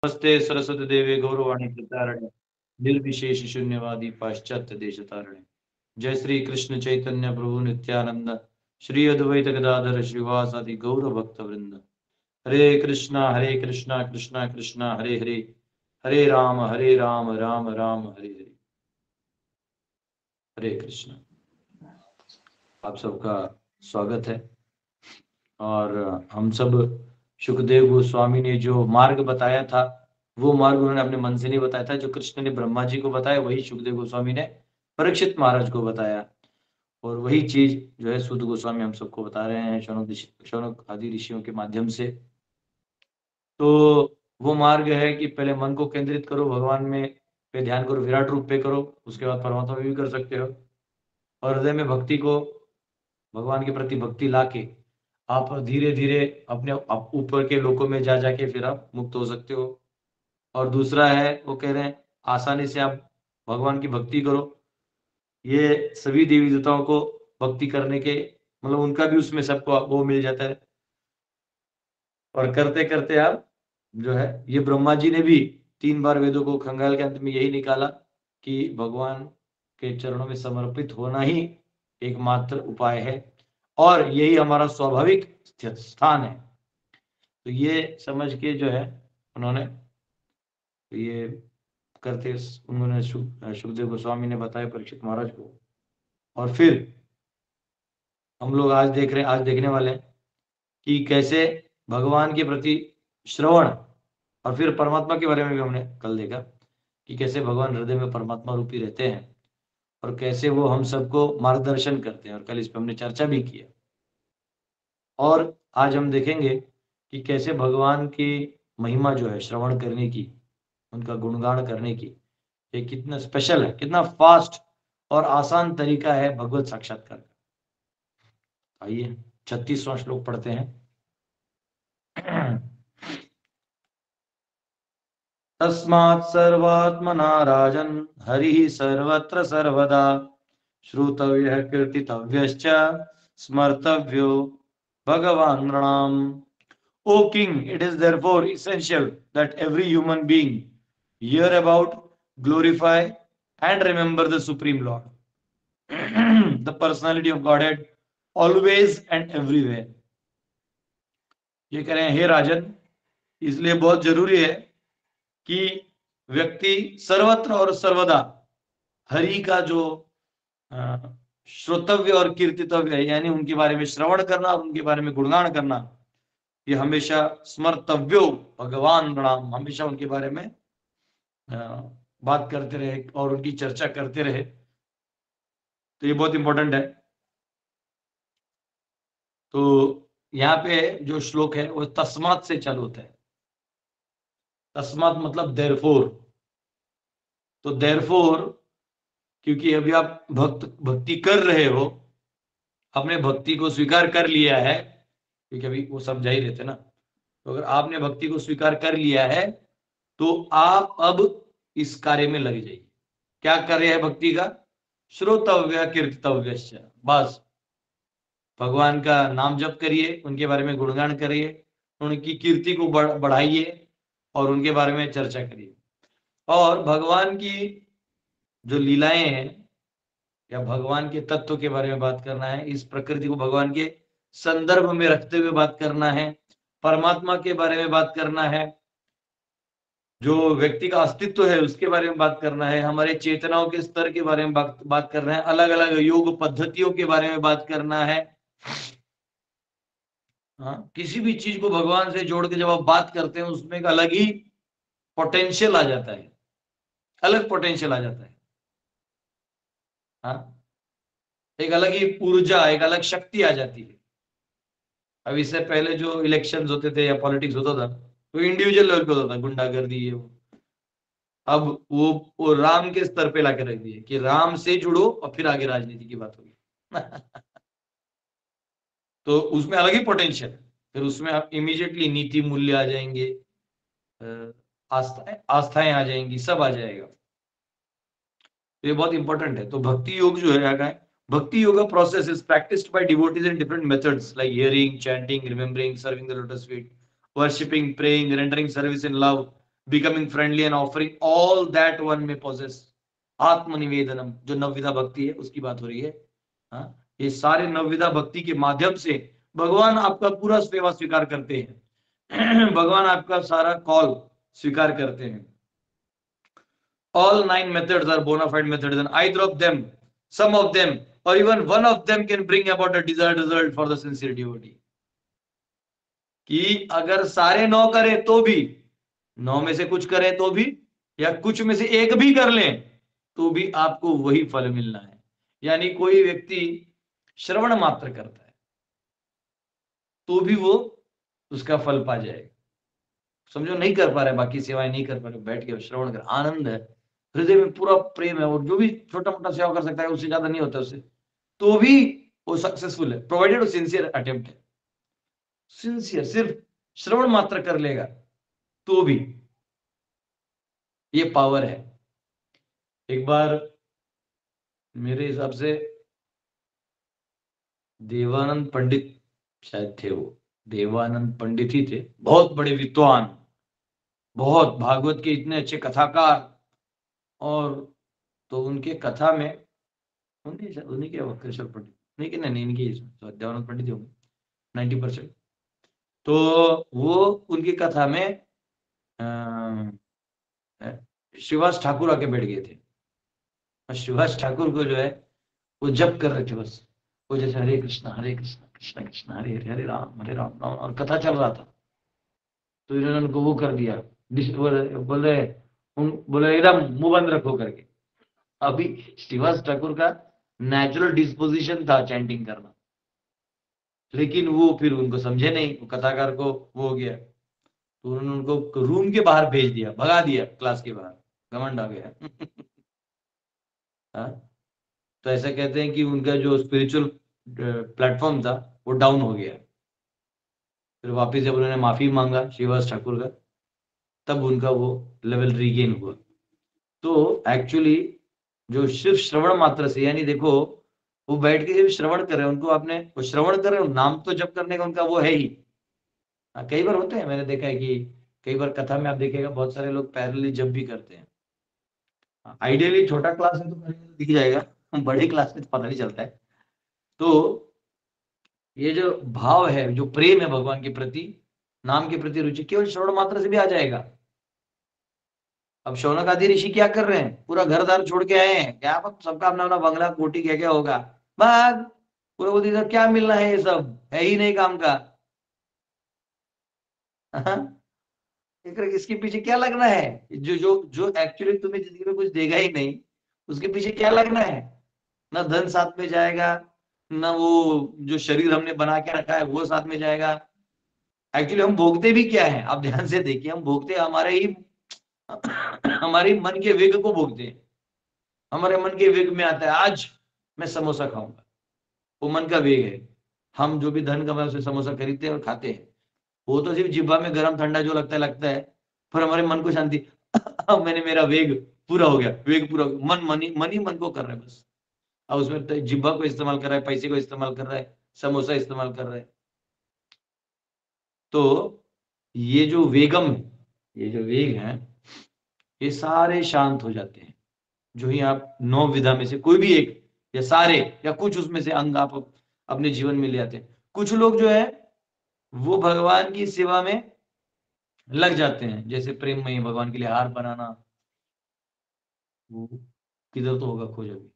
नमस्ते सरस्वती देवे गौरवाणी प्रचारणे निर्विशेष शून्यवादी पाश्चात्य देश तारणे। जय श्री कृष्ण चैतन्य प्रभु नित्यानंद श्री अद्वैत गदाधर श्रीवासादि गौर भक्त वृंद। हरे कृष्णा कृष्णा कृष्णा हरे हरे, हरे राम राम राम हरे हरे। हरे कृष्ण। आप सबका स्वागत है। और हम सब सुखदेव गोस्वामी ने जो मार्ग बताया था वो मार्ग उन्होंने अपने मन से नहीं बताया था। जो कृष्ण ने ब्रह्मा जी को बताया वही सुखदेव गोस्वामी ने परीक्षित महाराज को बताया, और वही चीज जो है सूत गोस्वामी हम सबको बता रहे हैं शौनक आदि ऋषियों के माध्यम से। तो वो मार्ग है कि पहले मन को केंद्रित करो भगवान में पे ध्यान करो, विराट रूप पे करो, उसके बाद परमात्मा में भी कर सकते हो। और हृदय में भक्ति को, भगवान के प्रति भक्ति लाके आप धीरे धीरे अपने ऊपर के लोकों में जा जाके फिर आप मुक्त हो सकते हो। और दूसरा है वो कह रहे हैं आसानी से आप भगवान की भक्ति करो। ये सभी देवी देवताओं को भक्ति करने के मतलब उनका भी उसमें सबको वो मिल जाता है। और करते करते आप जो है ये ब्रह्मा जी ने भी 3 बार वेदों को खंगाल के अंत में यही निकाला कि भगवान के चरणों में समर्पित होना ही एकमात्र उपाय है और यही हमारा स्वाभाविक स्थान है। तो ये समझ के जो है उन्होंने ये करते उन्होंने सुखदेव गोस्वामी ने बताया परीक्षित महाराज को। और फिर हम लोग आज देखने वाले हैं कि कैसे भगवान के प्रति श्रवण, और फिर परमात्मा के बारे में भी हमने कल देखा कि कैसे भगवान हृदय में परमात्मा रूपी रहते हैं और कैसे वो हम सबको मार्गदर्शन करते हैं, और कल इस पर हमने चर्चा भी किया। और आज हम देखेंगे कि कैसे भगवान की महिमा जो है श्रवण करने की, उनका गुणगान करने की, ये कितना स्पेशल है, कितना फास्ट और आसान तरीका है भगवत साक्षात्कार का। आइए 36वां श्लोक पढ़ते हैं। तस्मात् सर्वात्मना राजन् हरिः सर्वत्र सर्वदा श्रोतव्यः कीर्तितव्यश्च स्मर्तव्यो भगवान् नृणाम्। O king, it is therefore essential that every human being hear about, glorify and remember the Supreme Lord, the personality of Godhead, always and everywhere. ये कह रहे हैं हे राजन, इसलिए बहुत जरूरी है कि व्यक्ति सर्वत्र और सर्वदा हरि का जो श्रोतव्य और कीर्तितव्य है, यानी उनके बारे में श्रवण करना और उनके बारे में गुणगान करना, ये हमेशा स्मर्तव्यो भगवान प्रणाम, हमेशा उनके बारे में बात करते रहे और उनकी चर्चा करते रहे। तो ये बहुत इंपॉर्टेंट है। तो यहाँ पे जो श्लोक है वो तस्मात से चालू होता है। तस्मात मतलब देयरफॉर। तो देयरफॉर क्योंकि अभी आप भक्ति कर रहे हो, आपने भक्ति को स्वीकार कर लिया है, क्योंकि अभी वो समझा ही रहते ना। तो अगर आपने भक्ति को स्वीकार कर लिया है तो आप अब इस कार्य में लग जाइए। क्या कार्य है भक्ति का? श्रोतव्य कीर्तितव्य। बस भगवान का नाम जप करिए, उनके बारे में गुणगान करिए, उनकी कीर्ति को बढ़ाइए और उनके बारे में चर्चा करिए। और भगवान की जो लीलाएं हैं या भगवान के तत्व के बारे में बात करना है, इस प्रकृति को भगवान के संदर्भ में रखते हुए बात करना है, परमात्मा के बारे में बात करना है, जो व्यक्ति का अस्तित्व है उसके बारे में बात करना है, हमारे चेतनाओं के स्तर के बारे में बात करना है, अलग अलग योग पद्धतियों के बारे में बात करना है। हाँ, किसी भी चीज को भगवान से जोड़ के जब आप बात करते हैं उसमें एक अलग ही पोटेंशियल आ जाता है, अलग पोटेंशियल आ जाता है। हाँ, एक अलग ही ऊर्जा, एक अलग शक्ति आ जाती है। अब इससे पहले जो इलेक्शंस होते थे या पॉलिटिक्स होता था तो इंडिविजुअल लेवल पे होता था, गुंडागर्दी है वो। अब वो राम के स्तर पे लाके रख दिए कि राम से जुड़ो और फिर आगे राजनीति की बात होगी। तो उसमें अलग ही पोटेंशियल है। फिर उसमें आप इमीडिएटली नीति मूल्य आ जाएंगे, आस्थाएं आ जाएंगी, सब आ जाएगा। तो ये बहुत इंपॉर्टेंट है। तो भक्ति योग जो है, भक्ति yoga process is practiced by devotees in different methods like hearing, chanting, remembering, serving the lotus feet, worshipping, praying, rendering service in love, becoming friendly and offering all that one में पोजेस, आत्मनिवेदनम, जो नवविधा भक्ति है उसकी बात हो रही है। हाँ, ये सारे नवविधा भक्ति के माध्यम से भगवान आपका पूरा सेवा स्वीकार करते हैं। भगवान आपका सारा कॉल स्वीकार करते हैं। All 9 methods are bona fide methods, and either of them, some of them, or even one of them can bring about a desired result for the sincere devotee. कि अगर सारे 9 करें तो भी, 9 में से कुछ करें तो भी, या कुछ में से एक भी कर लें तो भी आपको वही फल मिलना है। यानी कोई व्यक्ति श्रवण मात्र करता है तो भी वो उसका फल पा जाएगा। समझो नहीं कर पा रहे, बाकी सेवाएं नहीं कर पा रहे, बैठ के श्रवण कर, आनंद है, हृदय में पूरा प्रेम है, और जो भी छोटा मोटा सेवा कर सकता है उससे ज्यादा नहीं होता उससे, तो भी वो सक्सेसफुल है, प्रोवाइडेड सिंसियर अटेम्प्ट है। सिंसियर सिर्फ श्रवण मात्र कर लेगा तो भी ये पावर है। एक बार मेरे हिसाब से देवानंद पंडित शायद थे, वो देवानंद पंडित ही थे, बहुत बड़े विद्वान, बहुत भागवत के इतने अच्छे कथाकार, और तो उनके कथा में उन्हीं के वक्रेश्वर पंडित नहीं, कि नहीं इनकी देवानंद पंडित होंगे 90%। तो वो उनकी कथा में श्रीवास ठाकुर आके बैठ गए थे, और श्रीवास ठाकुर को जो है वो जप कर रहे थे बस, वो जैसे हरे कृष्णा कृष्ण कृष्ण हरे हरे हरे राम राम, और कथा चल रहा था। तो इन्होंने उनको वो कर दिया, बोले एकदम मुंह बंद रखो करके। अभी श्रीवास ठाकुर का नेचुरल डिस्पोजिशन था चैंटिंग करना, लेकिन वो फिर उनको समझे नहीं, वो कथाकार को वो हो गया, तो उन्होंने उनको रूम के बाहर भेज दिया, भगा दिया क्लास के बाहर, घमंड आ गया। तो ऐसा कहते हैं कि उनका जो स्पिरिचुअल प्लेटफॉर्म था वो डाउन हो गया। फिर वापस जब उन्होंने माफी मांगा श्रीवास ठाकुर का, तब उनका वो लेवल रीगेन हुआ। तो एक्चुअली जो सिर्फ श्रवण मात्र से, यानी देखो वो बैठ के सिर्फ श्रवण कर रहे हैं, उनको आपने वो श्रवण कर रहे हो, नाम तो जप करने का उनका वो है ही। कई बार होते हैं, मैंने देखा है कि कई बार कथा में आप देखेगा बहुत सारे लोग पैरेलली जप भी करते हैं। आइडियली छोटा क्लास में तो दिख जाएगा, बड़े क्लास में तो पता नहीं चलता है। तो ये जो भाव है, जो प्रेम है भगवान के प्रति, नाम के प्रति रुचि, केवल श्रवण मात्र से भी आ जाएगा। अब शौनक आदि ऋषि क्या कर रहे हैं, पूरा घर दार छोड़ के आए हैं, क्या सबका अपना अपना बंगला कोठी क्या क्या होगा, बस पूरे बोलते सर क्या मिलना है, ये सब है ही नहीं काम का। इसके पीछे क्या लगना है, जो जो जो एक्चुअली तुम्हें जिंदगी में कुछ देगा ही नहीं, उसके पीछे क्या लगना है। ना धन साथ में जाएगा, ना वो जो शरीर हमने बना के रखा है वो साथ में जाएगा। एक्चुअली हम भोगते भी क्या है, आप ध्यान से देखिए, हम भोगते हमारे ही हमारे मन के वेग को भोगते हैं। हमारे मन के वेग में आता है आज मैं समोसा खाऊंगा, वो मन का वेग है। हम जो भी धन कमाए उसे समोसा खरीदते हैं और खाते हैं, वो तो सिर्फ जिब्बा में गरम ठंडा जो लगता है, पर हमारे मन को शांति। मैंने मेरा वेग पूरा हो गया, वेग पूरा, मन ही मन को कर रहा है बस। अब उसमें जिब्बा को इस्तेमाल कर रहा है, पैसे को इस्तेमाल कर रहा है, समोसा इस्तेमाल कर रहा है। तो ये जो वेगम है, ये जो वेग है, ये सारे शांत हो जाते हैं जो ही आप 9 विधा में से कोई भी एक या सारे या कुछ उसमें से अंग आप अपने जीवन में ले आते हैं। कुछ लोग जो है वो भगवान की सेवा में लग जाते हैं, जैसे प्रेम में भगवान के लिए हार बनाना, वो किधर तो होगा खोज अभी,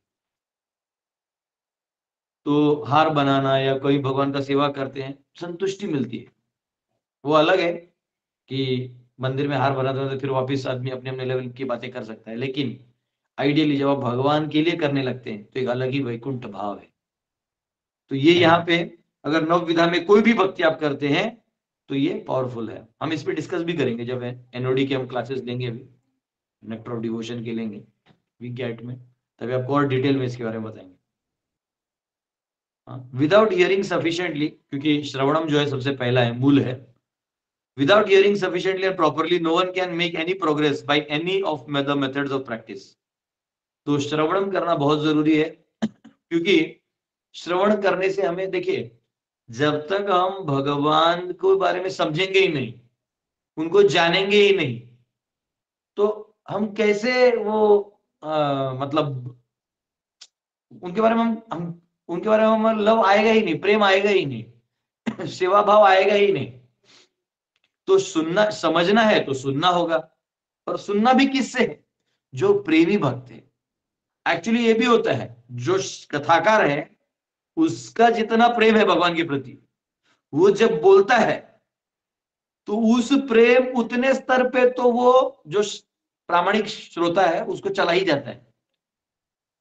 तो हार बनाना या कोई भगवान का सेवा करते हैं, संतुष्टि मिलती है। वो अलग है कि मंदिर में हार बनाते हैं तो फिर वापस आदमी अपने अपने लेवल की बातें कर सकता है, लेकिन आइडियली जब आप भगवान के लिए करने लगते हैं तो एक अलग ही वैकुंठ भाव है। तो ये यहाँ पे अगर 9 विधा में कोई भी भक्ति आप करते हैं तो ये पावरफुल है। हम इस पे डिस्कस भी करेंगे जब एनओडी के हम क्लासेस लेंगे, अभी नेक्टर ऑफ डिवोशन के लेंगे वीक में, तभी आपको और डिटेल में इसके बारे में बताएंगे। विदाउट हियरिंग सफिशिएंटली, क्योंकि श्रवणम जो है सबसे पहला है, मूल है। Without hearing sufficiently and properly no one can make any progress by any of the methods of practice. तो श्रवणम करना बहुत जरूरी है, क्योंकि श्रवण करने से हमें, देखिए, जब तक हम भगवान को बारे में समझेंगे ही नहीं, उनको जानेंगे ही नहीं, तो हम कैसे वो मतलब उनके बारे में हम उनके बारे में हम लव आएगा ही नहीं, प्रेम आएगा ही नहीं, सेवा भाव आएगा ही नहीं। तो सुनना, समझना है तो सुनना होगा, और सुनना भी किससे है? जो प्रेमी भक्त है। एक्चुअली ये भी होता है, जो कथाकार है उसका जितना प्रेम है भगवान के प्रति, वो जब बोलता है तो उस प्रेम उतने स्तर पे तो वो जो प्रामाणिक श्रोता है उसको चला ही जाता है।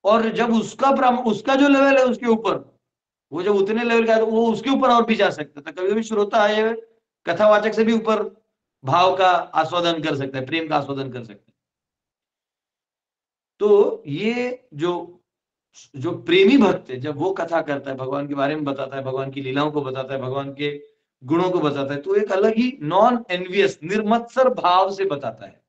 और जब उसका जो लेवल है उसके ऊपर, वो जब उतने लेवल का है तो वो उसके ऊपर और भी जा सकता है। तो कभी कभी श्रोता आए कथावाचक से भी ऊपर भाव का आस्वादन कर सकता है, प्रेम का आस्वादन कर सकता है। तो ये जो जो प्रेमी भक्त है, जब वो कथा करता है, भगवान के बारे में बताता है, भगवान की लीलाओं को बताता है, भगवान के गुणों को बताता है, तो एक अलग ही नॉन एनवियस निर्मत्सर भाव से बताता है।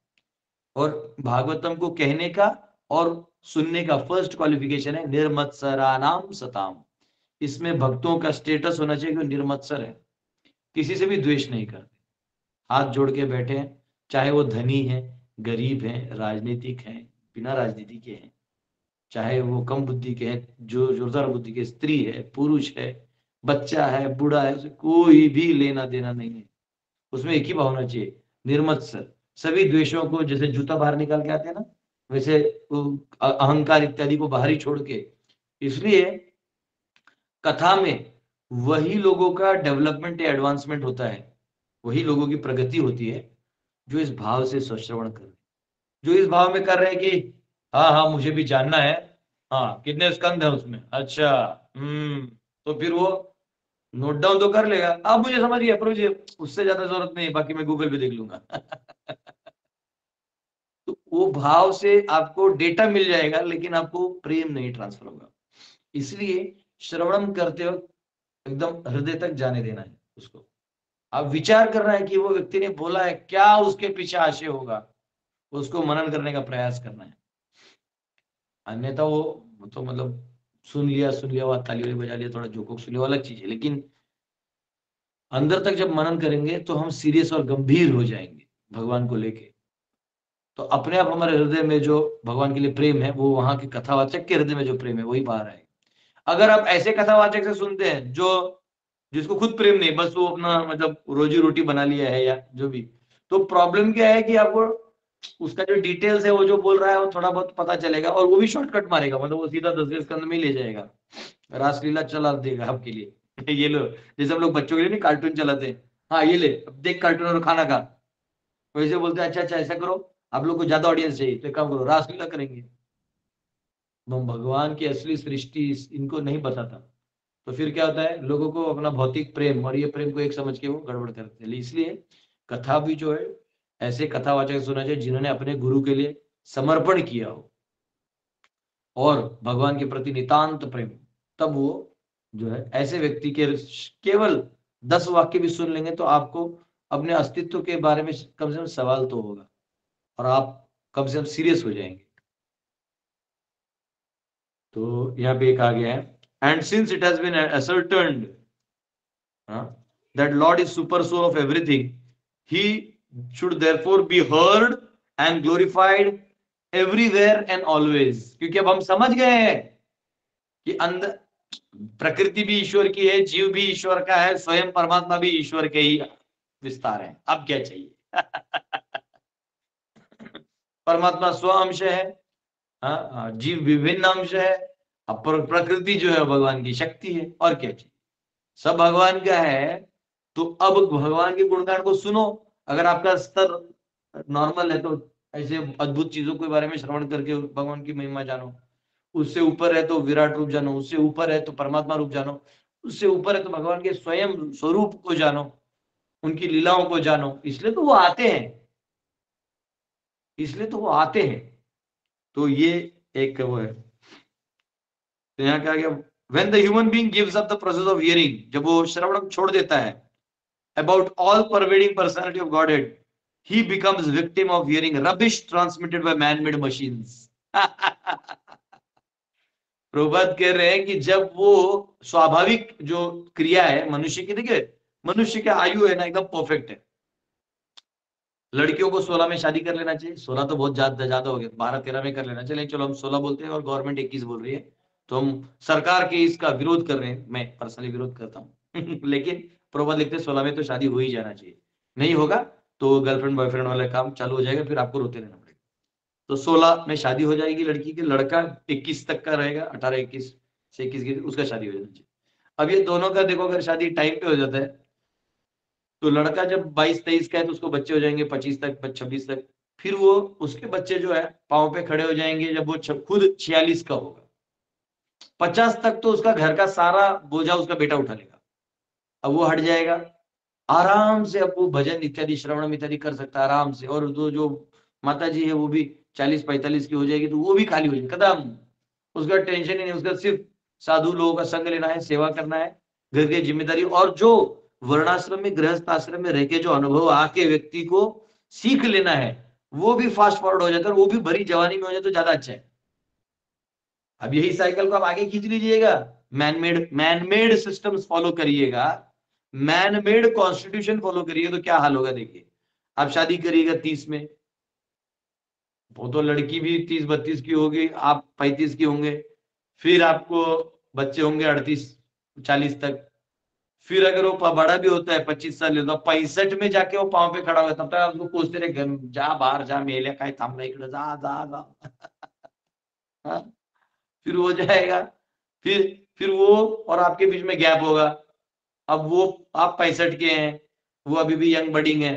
और भागवतम को कहने का और सुनने का फर्स्ट क्वालिफिकेशन है निर्मत्सरानाम सताम। इसमें भक्तों का स्टेटस होना चाहिए कि निर्मत्सर है, किसी से भी द्वेष नहीं करते, हाथ जोड़ के बैठे हैं, चाहे वो धनी है, गरीब है, राजनीतिक है, बिना राजनीति के हैं, चाहे वो कम बुद्धि के हैं, जो जोरदार बुद्धि के, स्त्री है, पुरुष है, बच्चा है, बूढ़ा है, उसे कोई भी लेना देना नहीं है। उसमें एक ही भावना चाहिए, निर्मत्सर। सभी द्वेषों को, जैसे जूता बाहर निकाल के आते हैं ना, वैसे अहंकार इत्यादि को बाहर ही छोड़ के। इसलिए कथा में वही लोगों का डेवलपमेंट या एडवांसमेंट होता है, वही लोगों की प्रगति होती है जो इस भाव से श्रवण कर, जो इस भाव में कर रहे हैं कि हाँ हाँ मुझे भी जानना है, हाँ कितने स्कंद है उसमें, अच्छा तो फिर वो नोट डाउन तो कर लेगा, अब मुझे समझ गया प्रभु जी, उससे ज्यादा जरूरत नहीं, बाकी मैं गूगल पे देख लूंगा। तो वो भाव से आपको डेटा मिल जाएगा, लेकिन आपको प्रेम नहीं ट्रांसफर होगा। इसलिए श्रवणम करते वक्त एकदम हृदय तक जाने देना है उसको। आप विचार कर रहे हैं कि वो व्यक्ति ने बोला है क्या, उसके पीछे आशय होगा, उसको मनन करने का प्रयास करना है। अन्यथा वो तो मतलब सुन लिया हुआ, ताली वाली बजा लिया, थोड़ा जोकोक सुन लिया, अलग चीज है, लेकिन अंदर तक जब मनन करेंगे तो हम सीरियस और गंभीर हो जाएंगे भगवान को लेके। तो अपने आप हमारे हृदय में जो भगवान के लिए प्रेम है, वो वहां के कथावाचक के हृदय में जो प्रेम है वही बाहर आएगा। अगर आप ऐसे कथावाचक से सुनते हैं जो जिसको खुद प्रेम नहीं, बस वो अपना मतलब रोजी रोटी बना लिया है या जो भी, तो प्रॉब्लम क्या है कि आपको उसका जो डिटेल्स है, वो जो बोल रहा है वो थोड़ा बहुत पता चलेगा, और वो भी शॉर्टकट मारेगा, मतलब वो सीधा 10वें स्कंद में ही ले जाएगा, रासलीला चला देगा आपके लिए। ये लो, जैसे हम लोग बच्चों के लिए नहीं कार्टून चलाते हैं, हाँ ये ले अब देख कार्टून और खाना खा, वैसे बोलते हैं अच्छा अच्छा ऐसा करो, आप लोग को ज्यादा ऑडियंस चाहिए तो एक काम करो रासलीला करेंगे। तो भगवान की असली सृष्टि इनको नहीं बताता, तो फिर क्या होता है, लोगों को अपना भौतिक प्रेम और ये प्रेम को एक समझ के वो गड़बड़ करते हैं। इसलिए कथा भी जो है ऐसे कथावाचक सुना चाहिए जिन्होंने अपने गुरु के लिए समर्पण किया हो और भगवान के प्रति नितांत प्रेम, तब वो जो है ऐसे व्यक्ति के केवल 10 वाक्य भी सुन लेंगे तो आपको अपने अस्तित्व के बारे में कम से कम सवाल तो होगा, और आप कम से कम सीरियस हो जाएंगे। तो यहाँ पे कहा गया है, and since it has been ascertained that Lord is super soul of everything, he should therefore be heard and glorified everywhere and always। क्योंकि अब हम समझ गए हैं कि अंदर प्रकृति भी ईश्वर की है, जीव भी ईश्वर का है, स्वयं परमात्मा भी ईश्वर के ही विस्तार है, अब क्या चाहिए। परमात्मा स्व अंश है, जीव विभिन्न अंश है, अब प्रकृति जो है भगवान की शक्ति है, और क्या चाहिए, सब भगवान का है। तो अब भगवान के गुणगान को सुनो। अगर आपका स्तर नॉर्मल है तो ऐसे अद्भुत चीजों के बारे में श्रवण करके भगवान की महिमा जानो, उससे ऊपर है तो विराट रूप जानो, उससे ऊपर है तो परमात्मा रूप जानो, उससे ऊपर है तो भगवान के स्वयं स्वरूप को जानो, उनकी लीलाओं को जानो। इसलिए तो वो आते हैं, इसलिए तो वो आते हैं। तो ये एक वो है। तो यहाँ क्या गया, when the human being gives up the process of hearing, जब वो श्रवण छोड़ देता है, about all pervading personality of Godhead, he becomes victim of hearing rubbish transmitted by man-made machines। Prabhupada कह रहे हैं कि जब वो स्वाभाविक जो क्रिया है मनुष्य की, देखिए मनुष्य का आयु है ना एकदम परफेक्ट है, लड़कियों को 16 में शादी कर लेना चाहिए। 16 तो बहुत ज्यादा हो गया, 12-13 में कर लेना चाहिए। चलो हम 16 बोलते हैं और गवर्नमेंट 21 बोल रही है, तो हम सरकार के इसका विरोध कर रहे हैं। मैं पर्सनली विरोध करता हूँ लेकिन प्रॉपर लिखते 16 में तो शादी हो ही जाना चाहिए। नहीं होगा तो गर्लफ्रेंड बॉयफ्रेंड वाला काम चालू हो जाएगा, फिर आपको रोते रहना पड़ेगा। तो 16 में शादी हो जाएगी लड़की की, लड़का 21 तक का रहेगा, 18-21 से 21 की उसका शादी हो जाना चाहिए। अब ये दोनों का देखो, अगर शादी टाइम पे हो जाता है तो लड़का जब 22-23 का है तो उसको बच्चे हो जाएंगे 25 तक, 26 तक। फिर वो उसके बच्चे जो है पांव पे खड़े हो जाएंगे जब वो खुद 46 का होगा। 50 तक तो उसका घर का सारा बोझा उसका बेटा उठा लेगा। अब वो हट जाएगा आराम से, अब वो भजन इत्यादि श्रवण इत्यादि कर सकता है आराम से। और जो माता जी है वो भी 40-45 की हो जाएगी तो वो भी खाली हो जाएगी, कदम। उसका टेंशन ही नहीं, उसका सिर्फ साधु लोगों का संग लेना है, सेवा करना है, घर की जिम्मेदारी। और जो वर्णाश्रम में गृहस्थ आश्रम में रह के जो अनुभव आके व्यक्ति को सीख लेना है वो भी फास्ट फॉरवर्ड हो जाता है, वो भी भरी जवानी में हो जाए तो ज्यादा अच्छा है। अब यही साइकिल को आप आगे खींच लीजिएगा, मैनमेड सिस्टम्स फॉलो करिएगा, मैनमेड कॉन्स्टिट्यूशन फॉलो करिए तो क्या हाल होगा देखिए। आप शादी करिएगा 30 में, वो तो लड़की भी 30-32 की होगी, आप 35 की होंगे। फिर आपको बच्चे होंगे 38-40 तक। फिर अगर वो बड़ा भी होता है 25 साल तो 65 में जाके वो पांव पे खड़ा हुआ, तब तक आप उसको पूछते रहे घर जा बाहर जा, मेले का थामला इकडे जा जा जा हाँ? फिर हो जाएगा। फिर फिर वो और आपके बीच में गैप होगा। अब वो आप 65 के हैं, वो अभी भी यंग बडिंग है,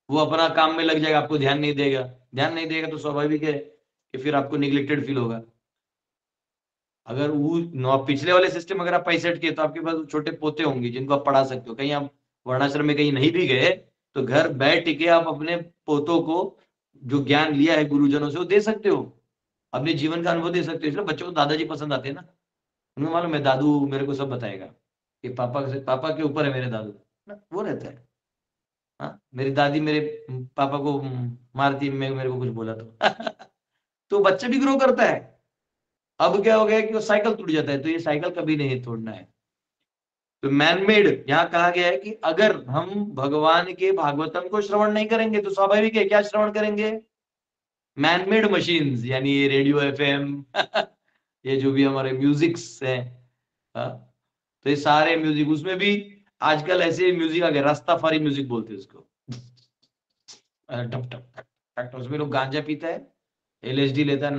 वो अपना काम में लग जाएगा, आपको ध्यान नहीं देगा। ध्यान नहीं देगा तो स्वाभाविक है कि फिर आपको निग्लेक्टेड फील होगा। अगर वो पिछले वाले सिस्टम अगर आप 65 के तो आपके पास छोटे पोते होंगे जिनको आप पढ़ा सकते हो। कहीं आप वर्णाश्रम में कहीं नहीं भी गए तो घर बैठ के आप अपने पोतों को जो ज्ञान लिया है गुरुजनों से वो दे सकते हो, अपने जीवन का अनुभव दे सकते हो। इसलिए बच्चों को दादाजी पसंद आते हैं ना, उन्हें मालूम है दादू मेरे को सब बताएगा, कि पापा के ऊपर है मेरे दादू ना, वो रहता है। हाँ, मेरी दादी मेरे पापा को मारती मेरे को कुछ बोला तो तो बच्चे भी ग्रो करता है। अब क्या हो गया कि वो साइकिल टूट जाता है, तो ये साइकिल कभी नहीं तोड़ना है। तो मैनमेड यहाँ कहा गया है कि अगर हम भगवान के भागवतम को श्रवण नहीं करेंगे तो स्वाभाविक है क्या श्रवण करेंगे, मैनमेड मशीन्स, यानी ये रेडियो एफएम ये जो भी हमारे म्यूजिक्स हैं। हाँ, तो ये सारे म्यूजिक उसमें भी आजकल ऐसे म्यूजिक आ गए, रास्ताफारी म्यूजिक बोलते हैं उसको। टप टप टप टप, उसमें लोग गांजा पीता है, एलएसडी लेता है,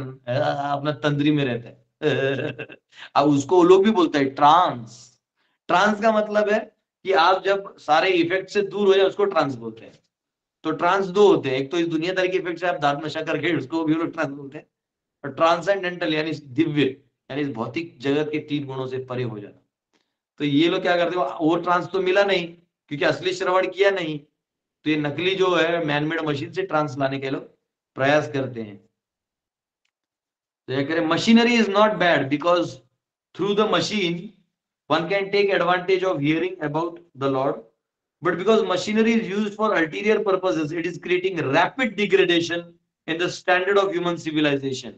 अपना तंद्री में रहता है अब उसको वो लोग भी बोलते हैं ट्रांस। ट्रांस का मतलब है कि आप जब सारे इफेक्ट से दूर हो जाए उसको ट्रांस बोलते हैं। तो ट्रांस दो होते हैं, एक तो इस दुनियादारी के इफेक्ट से आप दांत नशा करके उसको भी लोग ट्रांस बोलते हैं, और ट्रांसेंडेंटल यानी दिव्य, यानी इस भौतिक जगत के 3 गुणों से परे हो जाना। तो ये लोग क्या करते हैं, वो ट्रांस तो मिला नहीं क्योंकि असली श्रवण किया नहीं, तो ये नकली जो है मैनमेड मशीन से ट्रांस लाने के लोग प्रयास करते हैं। तो ये करें, machinery is not bad because through the machine one can take advantage of hearing about the Lord, but because machinery is used for ulterior purposes, it is creating rapid degradation in the standard of human civilization.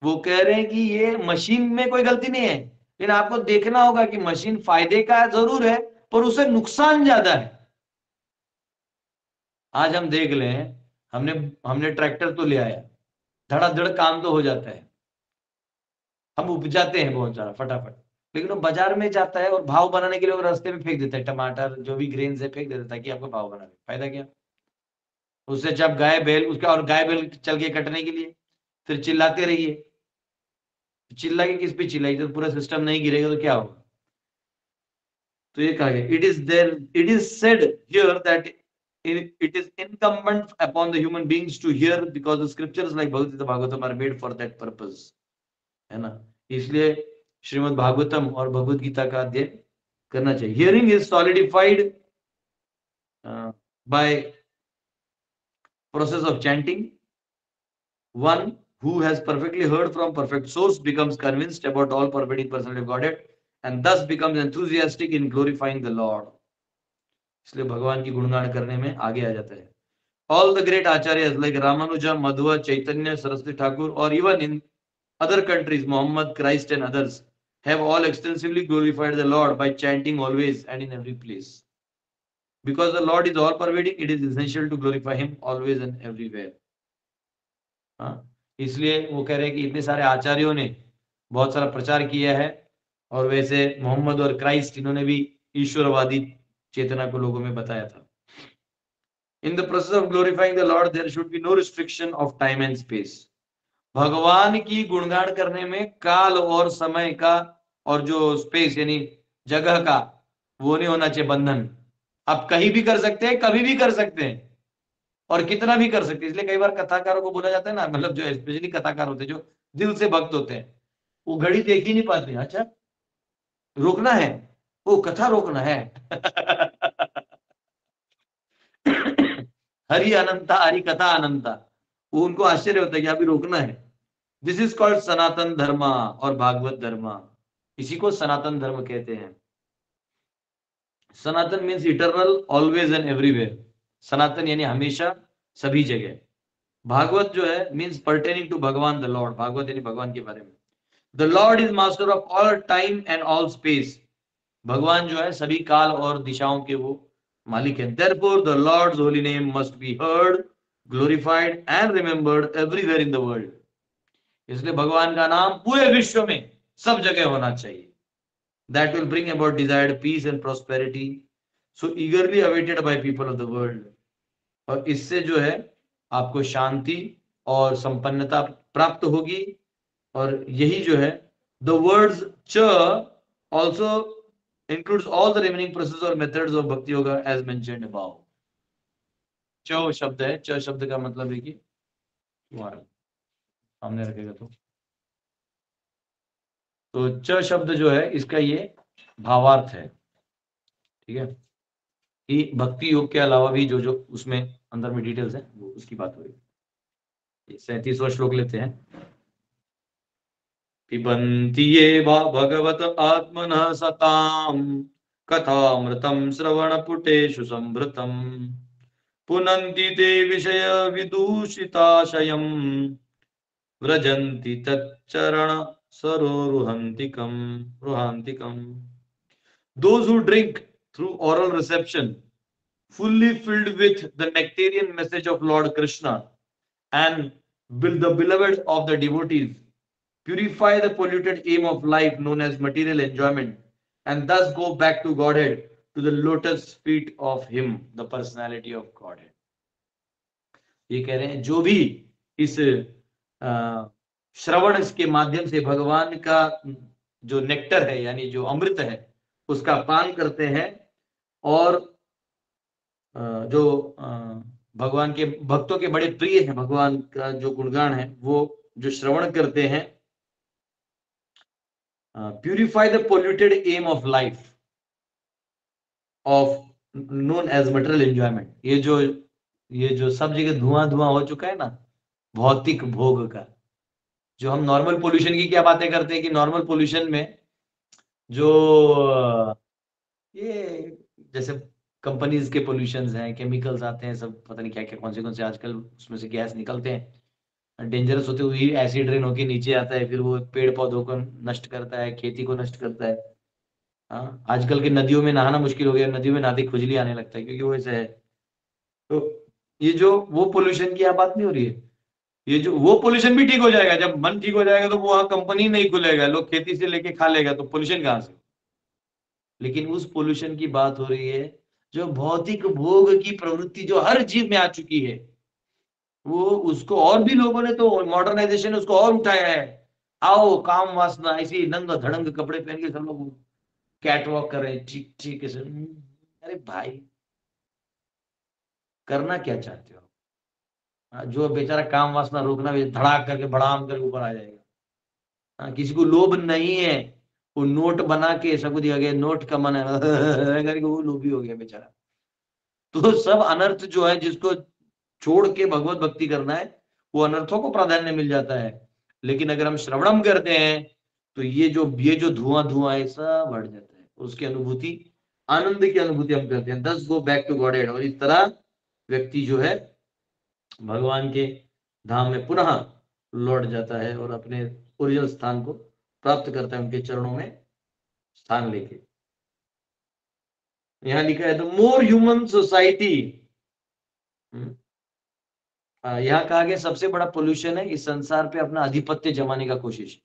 वो कह रहे हैं कि ये machine में कोई गलती नहीं है, लेकिन आपको देखना होगा कि मशीन फायदे का जरूर है पर उसे नुकसान ज्यादा है। आज हम देख लें, हमने हमने ट्रैक्टर तो ले आया, धड़ाधड़ काम तो हो जाता है, हम उपजाते हैं बहुत सारा फटाफट, लेकिन वो बाजार में जाता है और भाव बनाने के लिए वो रास्ते में फेंक देता है, टमाटर जो भी ग्रेन है फेंक देता है ताकि आपको भाव बना दे। फायदा क्या उससे, जब गाय बैल उसका, और गाय बैल चल के कटने के लिए फिर चिल्लाते रहिए, चिल्ला के किस पे चिल्लाई, जब पूरा सिस्टम नहीं गिरेगा तो क्या होगा। तो ये कहा गया, it is said here that it is incumbent upon the human beings to hear because the scriptures like Bhagavad Gita Bhagavatam are made for that purpose, है ना। इसलिए श्रीमद् भागवतम और भगवत गीता का अध्ययन करना चाहिए। Hearing is solidified by process of chanting. One who has perfectly heard from perfect source becomes convinced about all pervading personality of Godhead and thus becomes enthusiastic in glorifying the Lord. इसलिए भगवान की गुणगान करने में आगे आ जाता है। All the great acharyas like Ramanuja, Madhva, Chaitanya, Saraswati Thakur, or even in other countries, Muhammad, Christ, and others have all extensively glorified the Lord by chanting always and in every place. Because the Lord is all pervading, it is essential to glorify him always and everywhere. हाँ, इसलिए वो कह रहे हैं कि इतने सारे आचार्यों ने बहुत सारा प्रचार किया है, और वैसे मोहम्मद और क्राइस्ट इन्होंने भी ईश्वरवादी चेतना को लोगों में बताया था. In the process of glorifying the Lord, there should be no restriction of time and space. भगवान की गुणगान करने में काल और समय का और जो स्पेस यानी जगह का वो नहीं होना चाहिए बंधन. आप कहीं भी कर सकते हैं, कभी भी कर सकते हैं, और कितना भी कर सकते हैं. इसलिए कई बार कथाकारों को बोला जाता है ना, मतलब जो स्पेशली कथाकार होते हैं, जो दिल से भक्त होते हैं, वो घड़ी देख ही नहीं पाते. अच्छा रोकना है, वो कथा रोकना है. हरि अनंता, हरि कथा अनंता, वो उनको आश्चर्य होता है कि अभी रोकना है. दिस इज कॉल्ड सनातन धर्म और भागवत धर्म. इसी को सनातन धर्म कहते हैं. Sanatan means eternal, always and everywhere. Sanatan यानी हमेशा, सभी जगह. भागवत जो है means pertaining to Bhagavan the Lord. Bhagavat यानी भगवान के बारे में. The Lord is master of all time and all space. भगवान जो है सभी काल और दिशाओं के वो मालिक है. Therefore the Lord's holy name must be heard, glorified and remembered everywhere in the world. इसलिए भगवान का नाम पूरे विश्व में सब जगह होना चाहिए. That will bring about desired peace and prosperity, so eagerly awaited by people of the world. और इससे जो है आपको शांति और संपन्नता प्राप्त होगी. और यही जो है the words च also includes all the remaining processes or methods of bhakti yoga as mentioned above. च शब्द है. च शब्द का मतलब है कि तुम्हारा सामने रखेगा तो च शब्द जो है इसका ये भावार्थ है. ठीक है, कि भक्ति योग के अलावा भी जो जो उसमें अंदर में डिटेल्स है वो उसकी बात हो रही है. 37वां श्लोक लेते हैं. पिबन्ति ये वा भगवत आत्मनः सताम कथामृतं श्रवणपुटेषु संभृतम् पुनन्ति ते विषय विदूषिताशयम् व्रजन्ति तच्चरण सरोरुहन्तिकम् रुहान्तिकम्. Those who drink through oral reception, fully filled with the nectarian message of Lord Krishna and the beloved of the devotees, purify the polluted aim of life known as material enjoyment, and thus go back to Godhead, to the lotus feet of Him, the personality of Godhead. ये कह रहे हैं जो भी इस श्रवण के माध्यम से भगवान का जो नेक्टर है यानी जो अमृत है उसका पान करते हैं, और जो भगवान के भक्तों के बड़े प्रिय है, भगवान का जो गुणगान है वो जो श्रवण करते हैं, purify the polluted aim of life of known as material enjoyment. ये जो सब जगह धुआं धुआं हो चुका है ना भौतिक भोग का. जो हम नॉर्मल पोल्यूशन की क्या बातें करते हैं कि नॉर्मल पोल्यूशन में जो ये जैसे कंपनीज के पोल्यूशंस हैं, केमिकल्स आते हैं, सब पता नहीं क्या क्या कौन से आजकल उसमें से गैस निकलते हैं, डेंजरस होते हुए एसिड रेन होके नीचे आता है, फिर वो पेड़ पौधों को नष्ट करता है, खेती को नष्ट करता है. हाँ, आजकल के नदियों में नहाना मुश्किल हो गया, नदियों में नहाते खुजली आने लगता है क्योंकि वो ऐसे है. तो ये जो वो पोल्यूशन की बात नहीं हो रही है. ये जो वो पोल्यूशन भी ठीक हो जाएगा जब मन ठीक हो जाएगा, तो वहां कंपनी नहीं खुलेगा, लोग खेती से लेके खा लेगा, तो पोल्यूशन कहां से. लेकिन उस पोल्यूशन की बात हो रही है जो भौतिक भोग की प्रवृत्ति जो हर जीव में आ चुकी है, वो उसको और भी लोगों ने तो मॉडर्नाइजेशन उसको और उठाया है. आओ काम वासना, ऐसे नंग धड़ंग कपड़े पहन के सब लोग कैट वॉक कर रहे हैं. ठीक ठीक है सर. अरे भाई करना क्या चाहते हो. जो बेचारा काम वासना रोकना भी धड़ाक करके बड़ाम करके ऊपर आ जाएगा. किसी को लोभ नहीं है, वो नोट बना के सबको दिया गया, नोट का मन है करके वो लोभी हो गया बेचारा. तो सब अनर्थ जो है जिसको छोड़ के भगवत भक्ति करना है वो अनर्थों को प्राधान्य मिल जाता है. लेकिन अगर हम श्रवणम करते हैं तो ये जो धुआं धुआं है सब बढ़ जाता है. उसकी अनुभूति, आनंद की अनुभूति हम करते हैं. Thus go back to godhead. और इस तरह व्यक्ति जो है भगवान के धाम में पुनः लौट जाता है और अपने ओरिजिनल स्थान को प्राप्त करता है, उनके चरणों में स्थान लेके. यहां लिखा है द मोर ह्यूमन सोसाइटी, यहाँ कहा गया सबसे बड़ा पोल्यूशन है इस संसार पे अपना आधिपत्य जमाने का कोशिश।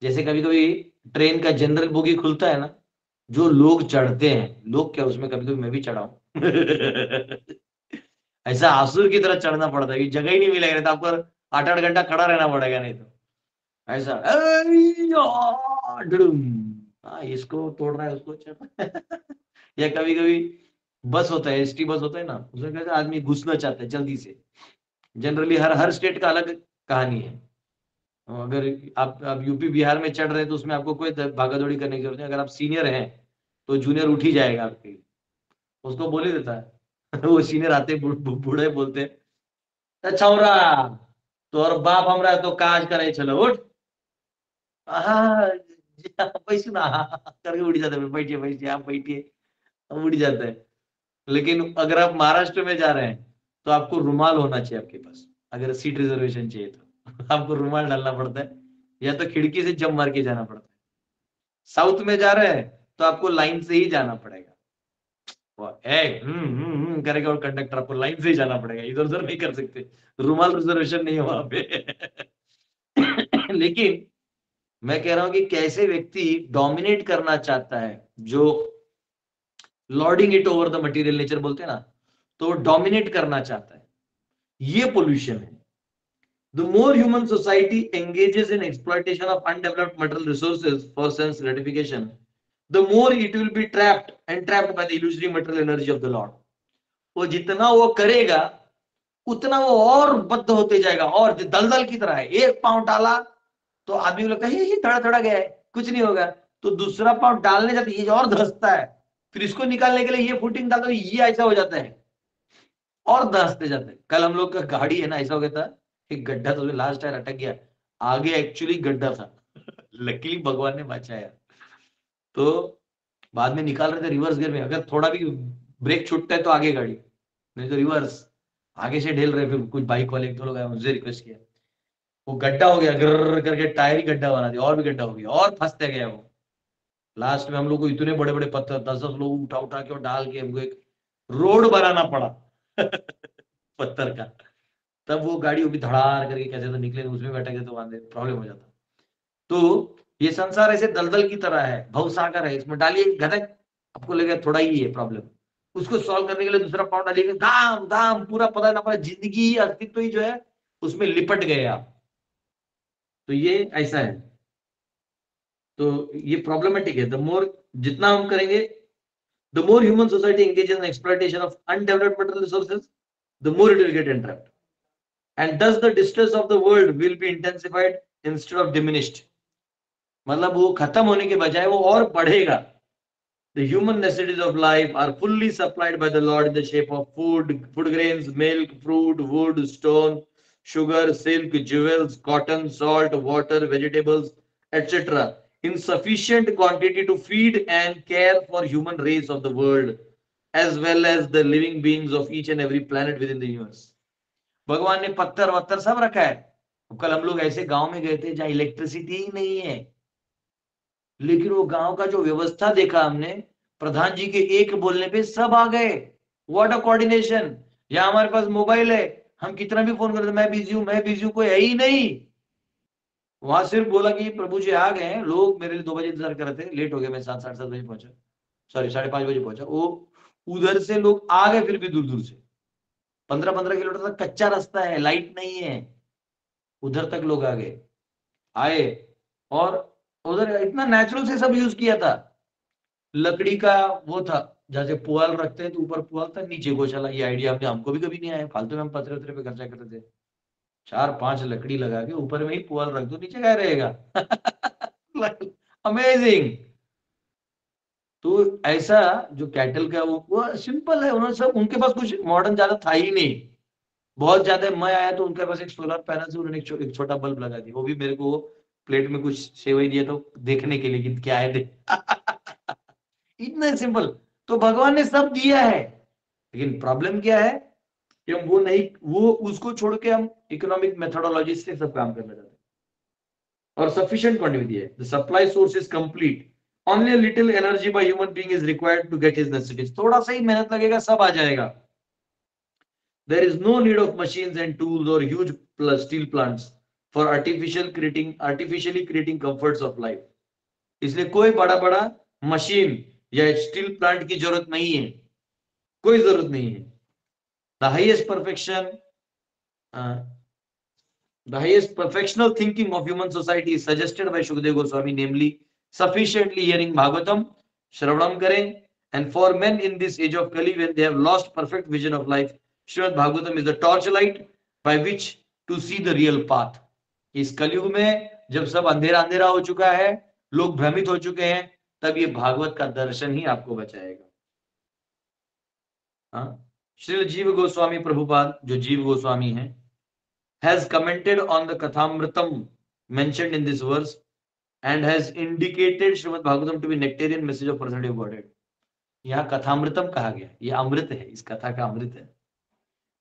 जैसे कभी कभी ट्रेन का जनरल बोगी खुलता है ना, जो लोग चढ़ते हैं, लोग क्या उसमें कभी कभी मैं भी चढ़ा हूं ऐसा आसुर की तरह चढ़ना पड़ता है कि जगह ही नहीं मिलेगा, नहीं तो आपको 8-8 घंटा खड़ा रहना पड़ेगा, नहीं तो ऐसा डुडुम, हाँ इसको तोड़ रहा है उसको चढ़ रहा है। या कभी कभी बस होता है, एसटी बस होता है ना, उसमें कैसे आदमी घुसना चाहता है जल्दी से। जनरली हर हर स्टेट का अलग कहानी है। अगर आप यूपी बिहार में चढ़ रहे हैं तो उसमें आपको कोई भागा दौड़ी करने की जरूरत नहीं, अगर आप सीनियर हैं तो जूनियर उठ ही जाएगा आपके, उसको बोल ही देता है वो सीनियर आते बूढ़े बोलते हैं, अच्छा हो रहा तो और बाप हमरा तो काज करे चलो उठ, हाँ पैसे ना करके उठ जाते हैं, बैठिए बैठिए आप बैठिए, उठ जाता है। लेकिन अगर आप महाराष्ट्र में जा रहे हैं तो आपको रुमाल होना चाहिए आपके पास, अगर सीट रिजर्वेशन चाहिए तो आपको रुमाल डालना पड़ता है, या तो खिड़की से जंप मार के जाना पड़ता है। साउथ में जा रहे हैं तो आपको लाइन से ही जाना पड़ेगा, करेगा और कंडक्टर आपको लाइन से ही जाना पड़ेगा, इधर उधर नहीं कर सकते, रुमाल रिजर्वेशन नहीं है वहां पे लेकिन मैं कह रहा हूं कि कैसे व्यक्ति डोमिनेट करना चाहता है, जो lording it over the material nature बोलते हैं ना, तो डोमिनेट करना चाहता है, ये पोल्यूशन है। The more human society engages in exploitation of undeveloped material resources for sense gratification, the more it will be entrapped by the illusory material energy of the Lord. वो जितना वो करेगा उतना वो और बद्ध होते जाएगा, और दलदल की तरह है, एक पांव डाला तो आदमी लगता है ये थोड़ा थोड़ा गया है कुछ नहीं होगा, तो दूसरा पांव डालने जाते ये और धंसता है, फिर इसको निकालने के लिए ये फुटिंग डालता है, ये ऐसा हो जाता है और धंसते जाते हैं। कल हम लोग का गाड़ी है ना, ऐसा हो गया था, एक गड्ढा तो लास्ट टायर अटक गया, आगे एक्चुअली गड्ढा था लकीली भगवान ने बचाया। तो बाद में निकाल रहे थे रिवर्स गियर में, अगर थोड़ा भी ब्रेक छूटता है तो आगे गाड़ी, नहीं तो रिवर्स, आगे से ढेल रहे। फिर कुछ बाइक वाले एक दो लोग आए, मुझे रिक्वेस्ट किया, वो गड्ढा हो गया, गर करके टायर ही गड्ढा बना दिया, और भी गड्ढा हो गया और फंसते गया वो। लास्ट में हम लोग को इतने बड़े बड़े पत्थर 10-10 लोग उठा उठा के और डाल के हमको एक रोड बनाना पड़ा पत्थर का, तब वो गाड़ी वो भी धड़ार करके कैसे तो निकले, उसमें बैठा गया तो वहां प्रॉब्लम हो जाता। तो ये संसार ऐसे दलदल की तरह है, भवसागर है, इसमें डालिए घटक, आपको लगेगा थोड़ा ही है प्रॉब्लम, उसको सॉल्व करने के लिए दूसरा पाउंड डालिएगा, धाम धाम पूरा पता ना पड़ा, जिंदगी अस्तित्व ही जो है उसमें लिपट गए आप। तो ये ऐसा है, तो ये प्रॉब्लमेटिक है। द मोर जितना हम करेंगे, the more human society engages in exploitation of undeveloped material resources, the more it will get entrapped, and thus the distress of the world will be intensified instead of diminished। मतलब वो खत्म होने के बजाय वो और बढ़ेगा। The human necessities of life are fully supplied by the Lord in the shape of food grains, milk, fruit, wood, stone, sugar, silk, jewels, cotton, salt, water, vegetables, etc. in sufficient quantity to feed and care for human race of the world, as well as the living beings of each and every planet within the universe। भगवान ने पत्थर वत्थर सब रखा है। कल हम लोग ऐसे गांव में गए थे जहां इलेक्ट्रिसिटी ही नहीं है, लेकिन वो गांव का जो व्यवस्था देखा हमने, प्रधान जी के एक बोलने पे सब आ गए। What a coordination. या हमारे पास मोबाइल है, हम कितना भी फोन करते मैं बिजी हूं मैं बिजी हूं, कोई है ही नहीं। वहां सिर्फ बोला कि प्रभु जी आ गए हैं, लोग मेरे लिए 2 बजे इंतजार कर रहे थे, लेट हो गया, मैं 7-7:30 बजे पहुंचा, सॉरी 5:30 बजे पहुंचा। वो उधर से लोग आ गए, फिर भी दूर दूर से 15-15 किलोमीटर तक कच्चा रास्ता है, लाइट नहीं है, उधर तक लोग आ गए, आए। और उधर इतना नेचुरल से सब यूज किया था, लकड़ी का वो था, जैसे पुआल रखते हैं तो ऊपर पुआल था, नीचे गौशाला। ये आइडिया हमने हमको भी कभी नहीं आया, फालतू में हम पत्थरे उतरे पे खर्चा करते थे। 4-5 लकड़ी लगा के ऊपर में ही पुआल रख दो, नीचे क्या रहेगा अमेजिंग। तो ऐसा जो कैटल का वो सिंपल है, उन्होंने सब, उनके पास कुछ मॉडर्न ज्यादा था ही नहीं। बहुत ज्यादा मैं आया तो उनके पास एक सोलर पैनल से उन्होंने एक छोटा बल्ब लगा दिया, वो भी मेरे को प्लेट में कुछ सेवई दिया तो देखने के लिए कि क्या है दे इतना सिंपल। तो भगवान ने सब दिया है, लेकिन प्रॉब्लम क्या है कि हम वो नहीं, वो उसको छोड़ के हम इकोनॉमिक मेथोडोलॉजी से सब काम करना चाहते हैं। और सफिशिएंट क्वांटिटी है, the supply source is complete, Only a little energy by human being is required to get his necessities. थोड़ा सा ही मेहनत लगेगा, सब आ जाएगा. There is no need of machines and tools or huge steel plants for artificially creating comforts of life. इसलिए कोई बड़ा बड़ा मशीन या स्टील प्लांट की जरूरत नहीं है, कोई जरूरत नहीं है. The highest perfectional thinking of human society is suggested by Shukdev Goswami, namely sufficiently hearing Bhagavatam, Shravanam kare, and for men in this age of Kali, when they have lost perfect vision of life, Srimad Bhagavatam is the torchlight by which to see the real path. इस कलयुग में जब सब अंधेरा अंधेरा हो चुका है, लोग भ्रमित हो चुके हैं, तब ये भागवत का दर्शन ही आपको बचाएगा. श्री जीव गोस्वामी प्रभुपाद, जो जीव गोस्वामी हैं, has commented on the Kathamritam mentioned in this verse and has indicated Srimad Bhagavatam to be nectarian message of personality of Godhead. यहाँ कथामृतम कहा गया, ये अमृत है, इस कथा का अमृत है.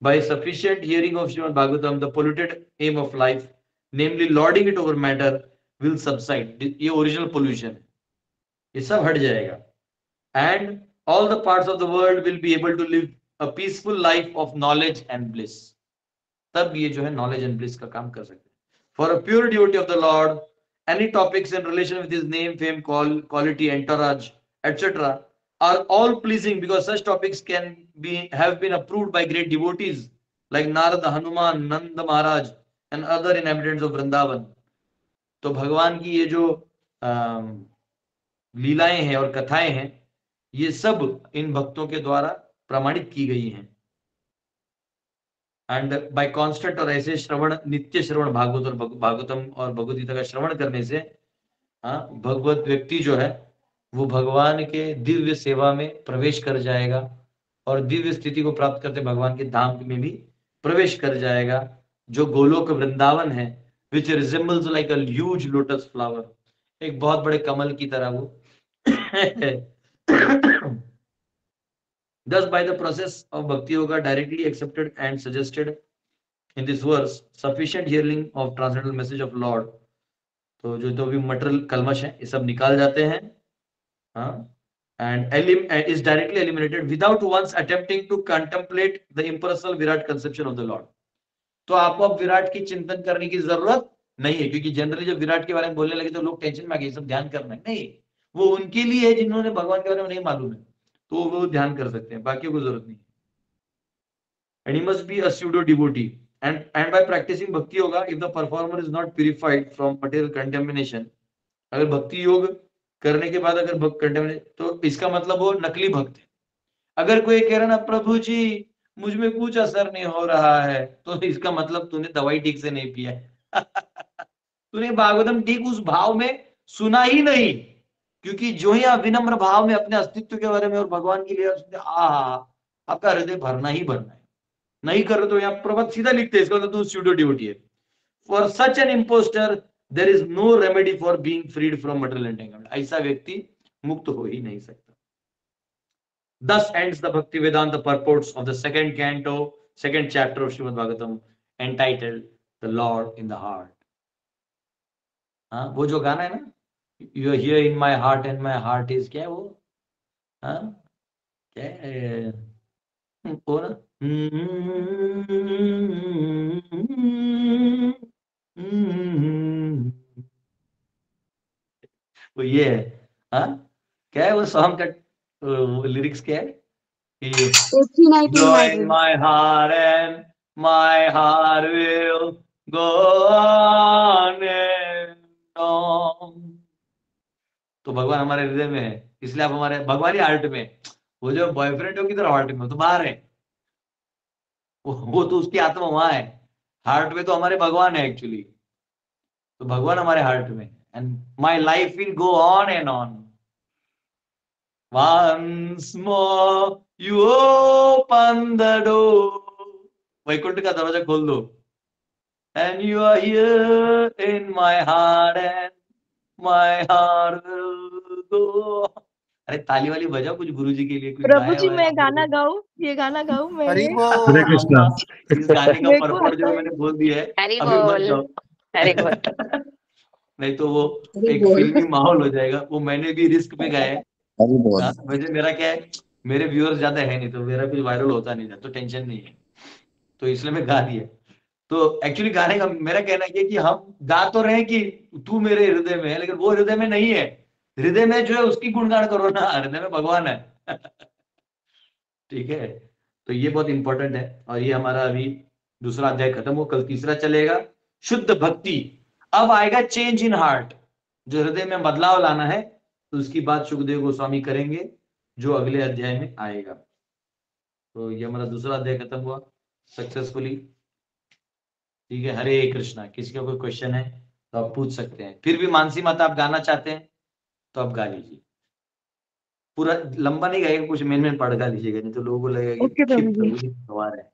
By sufficient hearing of Srimad Bhagavatam, the polluted aim of life, namely lording it over matter, will subside. ये original pollution है, ये सब हट जाएगा. And all the parts of the world will be able to live a peaceful life of knowledge and bliss. तब ये जो है knowledge and bliss का काम कर सकते हैं. For a pure devotee of the Lord, any topics in relation with his name, fame, quality, entourage, etc. are all pleasing, because such topics have been approved by great devotees like Narada, Hanuman, Nanda Maharaj and other inhabitants of Vrindavan. तो भगवान की ये जो लीलाएं हैं और कथाएं हैं, ये सब इन भक्तों के द्वारा प्रमाणित की गई हैं. एंड बाय कांस्टेंट, और ऐसे श्रवण, नित्य श्रवण भागवतम और भगवद गीता का श्रवण करने से भगवत व्यक्ति जो है वो भगवान के दिव्य सेवा में प्रवेश कर जाएगा और दिव्य स्थिति को प्राप्त करते भगवान के धाम में भी प्रवेश कर जाएगा, जो गोलोक वृंदावन है, which resembles like a huge lotus flower, एक बहुत बड़े कमल की तरह वो. Thus, by the process of Bhakti Yoga directly accepted and suggested in this verse, sufficient hearing of transcendental message of Lord, तो जो तो भी मटेरियल कलमश है ये सब निकाल जाते हैं, and is directly eliminated without once attempting to contemplate the impersonal Virat conception of the Lord. तो आपको अब विराट की चिंतन करने की जरूरत नहीं है, क्योंकि जनरली जब विराट के बारे में बोलने लगे तो लोग टेंशन में आ गए, सब ध्यान करना है. नहीं, वो उनके लिए है जिन्होंने भगवान के बारे में नहीं मालूम है, तो वो ध्यान कर सकते हैं, बाकी को जरूरत नहीं. And he must be a pseudo devotee, and by practicing bhakti yoga, if the performer is not purified from material contamination, अगर भक्ति योग करने के बाद अगर कंटेमिनेशन, तो इसका मतलब वो नकली भक्त है. अगर कोई कह रहा ना प्रभु जी मुझ में कुछ असर नहीं हो रहा है, तो इसका मतलब तूने दवाई ठीक से नहीं पिया है. तूने भागवतम ठीक उस भाव में सुना ही नहीं, क्योंकि जो ही आप विनम्र भाव में अपने अस्तित्व के बारे में और भगवान के लिए आपका हृदय भरना ही भरना है. नहीं कर रहे तो यहाँ प्रभु सीधा लिखते हैं, इसका मतलब तू स्यूडो डिवोटी है. For such an impostor there is no remedy for being freed from material entanglement. ऐसा व्यक्ति मुक्त हो ही नहीं सकता. Thus ends the Bhakti Vedanta purports of the second canto, second chapter of Srimad Bhagavatam, entitled The Lord in the Heart. वो जो गाना है ना, You are here in my heart and my heart is, क्या है वो? क्या है वो ना? वो ये है, क्या है वो सॉन्ग का लिरिक्स क्या है? Join my heart and my heart will go on and on. तो भगवान हमारे हृदय में है, इसलिए आप हमारे भगवान ही हार्ट में. वो जो बॉयफ्रेंड हो किधर हार्ट में, तो बाहर है, वो तो उसकी आत्मा वहां है. हार्ट में तो हमारे भगवान है एक्चुअली. तो भगवान हमारे हार्ट में, and my life will go on and on. Once more you open the door, Vaikuntha का दरवाजा खोल दो. And you are here in my heart and my heart will go. अरे ताली वाली बजाओ कुछ गुरुजी के लिए. कुछ प्रभु जी मैं गाना गाऊं, ये गाना गाऊं मैं? हरे कृष्णा. इस गाने का परपट जो मैंने बोल दिया है, अभी मत जाओ. नहीं तो वो हरि एक बोल। फिल्मी माहौल हो जाएगा। वो मैंने भी रिस्क पे गए। हरि बोल। वैसे मेरा क्या है, मेरे व्यूअर्स ज्यादा है नहीं, तो मेरा कुछ वायरल होता नहीं था, तो टेंशन नहीं है, तो इसलिए मैं गा दिया। तो एक्चुअली गाने का मेरा कहना ये है कि हम गा तो रहे हैं कि तू मेरे हृदय में है, लेकिन वो हृदय में नहीं है। हृदय में जो है उसकी गुणगान करो ना, हृदय में भगवान है। ठीक है, तो ये बहुत इंपॉर्टेंट है। और ये हमारा अभी दूसरा अध्याय खत्म हो, कल तीसरा चलेगा, शुद्ध भक्ति। अब आएगा चेंज इन हार्ट, जो हृदय में बदलाव लाना है, तो उसकी बात सुखदेव गोस्वामी करेंगे, जो अगले अध्याय में आएगा। तो ये हमारा दूसरा अध्याय खत्म हुआ सक्सेसफुली। ठीक है, हरे कृष्णा। किसी का कोई क्वेश्चन है तो आप पूछ सकते हैं। फिर भी मानसी माता आप गाना चाहते हैं तो आप गा लीजिए। पूरा लंबा नहीं गाएगा, कुछ मेन मेन पढ़ गा लीजिएगा, नहीं तो लोगों को लगेगा ओके कि प्रभु जी, प्रभु जी सवार है।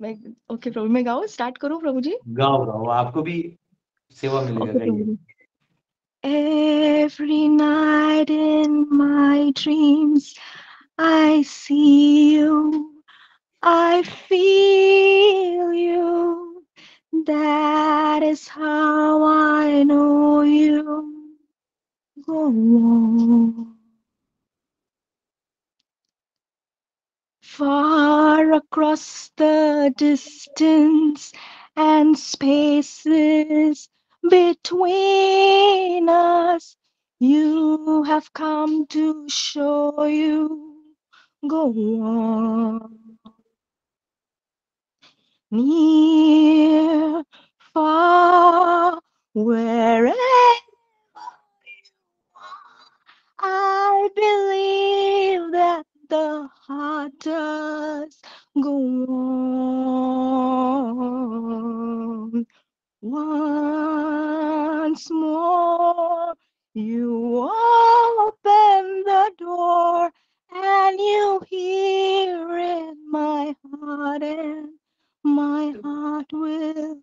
मैं ओके प्रभु, मैं गाऊं, स्टार्ट करूं प्रभु जी? गाओ गाओ, आपको भी सेवा मिलेगा, ओके प्रभु गाइए। जी। Every night in my dreams I see you, I feel you. That is how I know you. Go on. Far across the distance and spaces between us, you have come to show you. Go on. Near, far, wherever I believe that the heart does go on. Once more, you open the door and you hear in my heart, and my heart will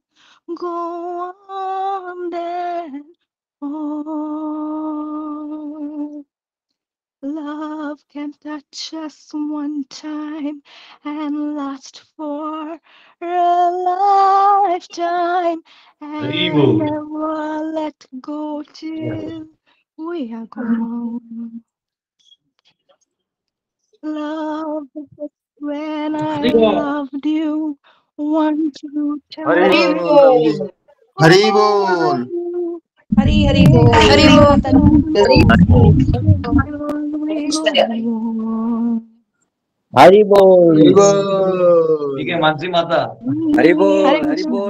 go on then on. Love can touch us one time and last for a lifetime Hari and बोल। never let go till we are gone. Love is when I loved you, want to Hari Hari touch बोल। you, बोल। हरि बोल। hold you, Hari Hari make बोल, you Hari feel माता दी। warm. Hari बोल। हरि ठीक बोल। है मानसी माता। हरे हरे बोल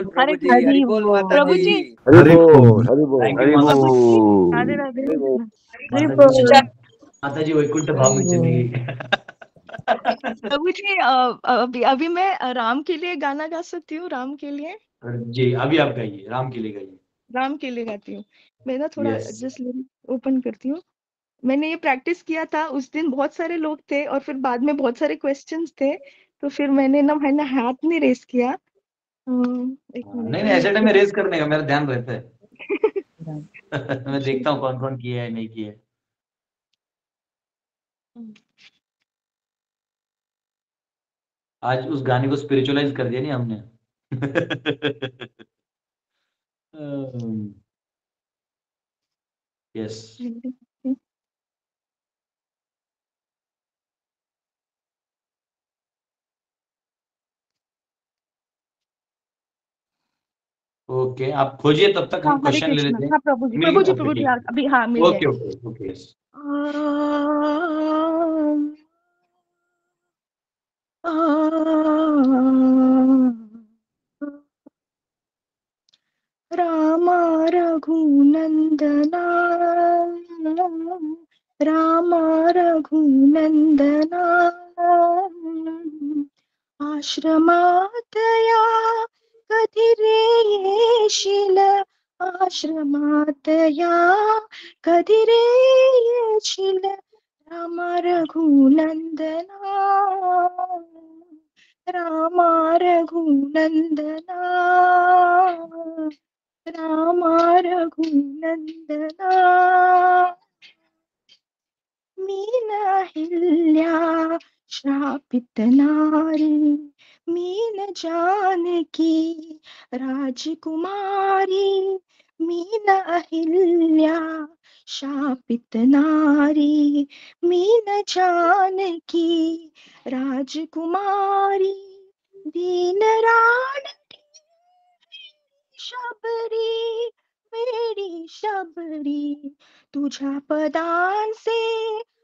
प्रभु हरे जी, हरि बोल माता प्रभु दी। जी, हरि बोल। हरि थैंक बोल। यू माता प्रभु जी। जी, राधे राधे। हरि बोल। माता जी, माता जी वैकुंठ भाव में चली गई। प्रभु जी, अभी अभी मैं राम के लिए गाना गा सकती हूँ? राम के लिए, जी अभी आप गाइए, राम के लिए गाइए। राम के लिए गाती हूँ। मैं ना थोड़ा यस। जस्ट ओपन करती हूँ। मैंने ये प्रैक्टिस किया था, उस दिन बहुत सारे लोग थे और फिर बाद में बहुत सारे क्वेश्चंस थे, तो फिर मैंने मैंने हाथ नहीं रेस किया। एक मिनट नहीं नहीं, ऐसे टाइम में रेस करने का मेरा ध्यान रहता है। मैं देखता हूँ कौन कौन किया है नहीं किया है। आज उस गाने को स्पिरिचुअलाइज कर दिया नहीं हमने। यस। ओके, आप खोजिए, तब तक हाँ, हम हरे क्वेश्चन ले कृष्णा। लेते हैं। हाँ प्रभु जी, मिल प्रभु गया? जी, ओके प्रभु जी, ठीक अभी हाँ मिल है। गए। Okay okay okay yes. Rama Raghunandana, Rama Raghunandana, आश्रमातया कधिरे येशील, आश्रमातया कधिरे येशील, राम रघुनंदना, राम रघुनंदना, राम रघुनंदना। मीन अहिल्या श्रापित नारी, मीन जानकी राजकुमारी, मीन अहिल्या शापित नारी, मीन जानकी राजकुमारी, दीन राण शबरी, मेरी शबरी, तुझ्या पदांचे